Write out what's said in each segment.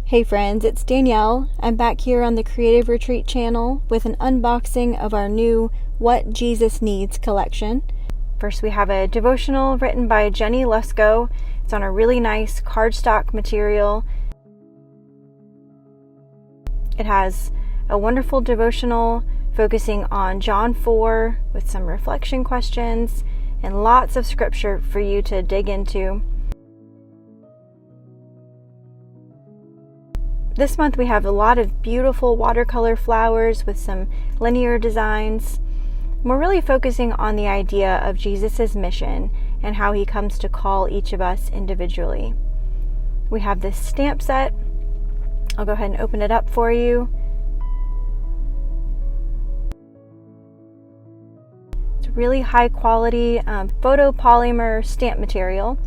Hey friends, it's Danielle. I'm back here on the Creative Retreat channel with an unboxing of our new What Jesus Needs collection. First we have a devotional written by Jenny Lusko. It's on a really nice cardstock material. It has a wonderful devotional focusing on John 4 with some reflection questions and lots of scripture for you to dig into. This month we have a lot of beautiful watercolor flowers with some linear designs. We're really focusing on the idea of Jesus' mission and how he comes to call each of us individually. We have this stamp set. I'll go ahead and open it up for you. It's really high quality photopolymer stamp material.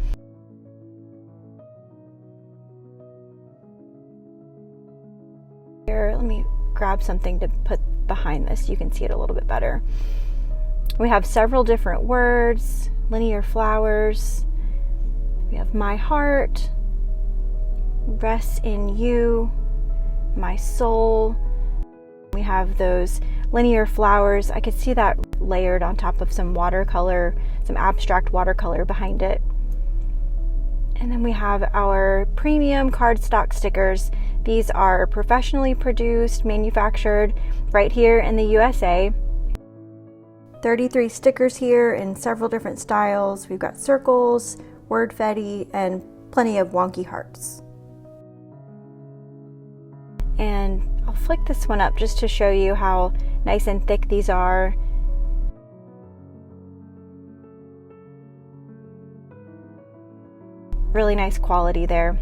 Here, let me grab something to put behind this so you can see it a little bit better. We have several different words, linear flowers. We have my heart, rests in you, my soul. We have those linear flowers. I could see that layered on top of some watercolor, some abstract watercolor behind it. And then we have our premium cardstock stickers. These are professionally produced, manufactured right here in the USA. 33 stickers here in several different styles. We've got circles, wordfetti, and plenty of wonky hearts. And I'll flick this one up just to show you how nice and thick these are. Really nice quality there.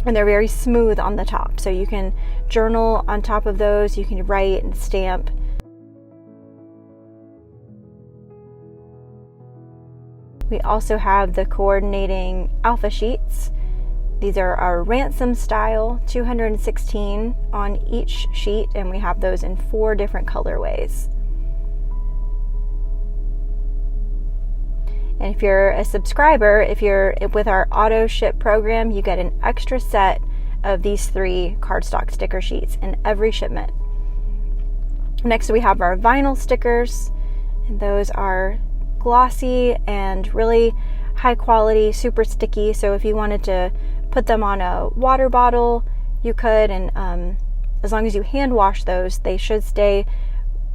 And they're very smooth on the top, so you can journal on top of those, you can write and stamp. We also have the coordinating alpha sheets. These are our ransom style, 216 on each sheet, and we have those in 4 different colorways. And if you're a subscriber, if you're with our auto ship program, you get an extra set of these 3 cardstock sticker sheets in every shipment. Next we have our vinyl stickers, and those are glossy and really high quality, super sticky. So if you wanted to put them on a water bottle, you could, and as long as you hand wash those, they should stay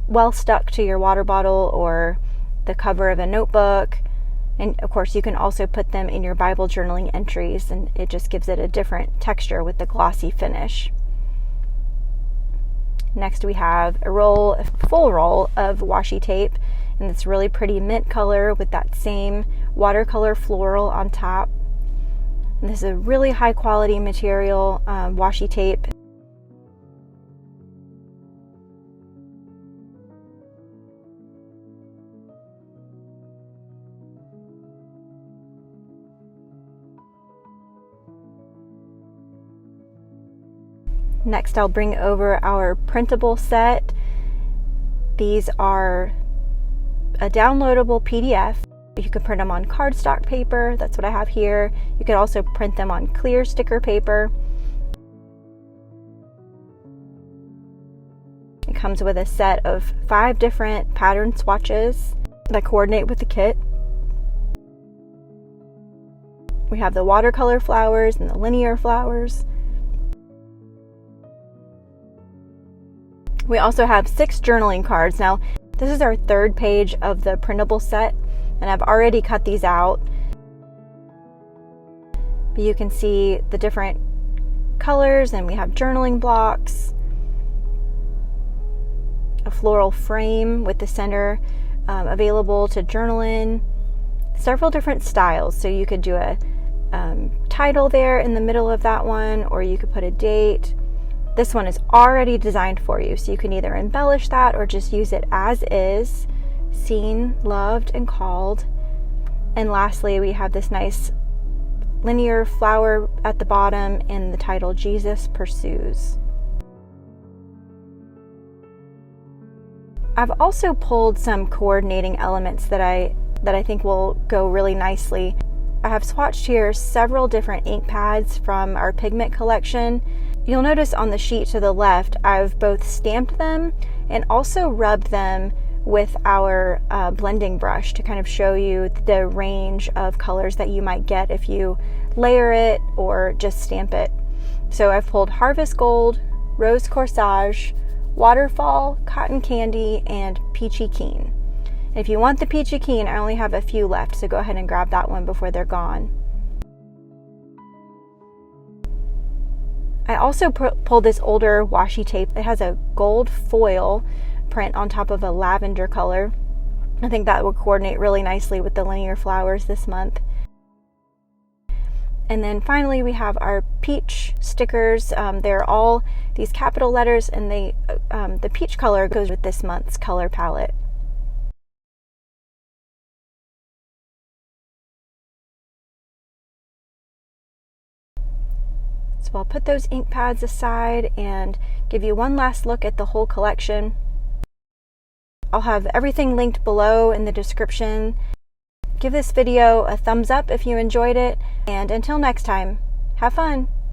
well stuck to your water bottle or the cover of a notebook. And of course, you can also put them in your Bible journaling entries, and it just gives it a different texture with the glossy finish. Next, we have a full roll of washi tape, and it's really pretty mint color with that same watercolor floral on top. And this is a really high quality material, washi tape. Next, I'll bring over our printable set. These are a downloadable PDF. You can print them on cardstock paper. That's what I have here. You could also print them on clear sticker paper. It comes with a set of 5 different pattern swatches that coordinate with the kit. We have the watercolor flowers and the linear flowers. We also have 6 journaling cards. Now, this is our 3rd page of the printable set, and I've already cut these out. But you can see the different colors, and we have journaling blocks, a floral frame with the center available to journal in, several different styles. So you could do a title there in the middle of that one, or you could put a date. This one is already designed for you, so you can either embellish that or just use it as is, seen, loved, and called. And lastly, we have this nice linear flower at the bottom and the title, Jesus Pursues. I've also pulled some coordinating elements that I think will go really nicely. I have swatched here several different ink pads from our pigment collection. You'll notice on the sheet to the left, I've both stamped them and also rubbed them with our blending brush to kind of show you the range of colors that you might get if you layer it or just stamp it. So I've pulled Harvest Gold, Rose Corsage, Waterfall, Cotton Candy, and Peachy Keen. If you want the Peachy Keen, I only have a few left, so go ahead and grab that one before they're gone. I also pulled this older washi tape. It has a gold foil print on top of a lavender color. I think that would coordinate really nicely with the linear flowers this month. And then finally we have our peach stickers. They're all these capital letters, and the peach color goes with this month's color palette. So I'll put those ink pads aside and give you one last look at the whole collection. I'll have everything linked below in the description. Give this video a thumbs up if you enjoyed it, and until next time, have fun!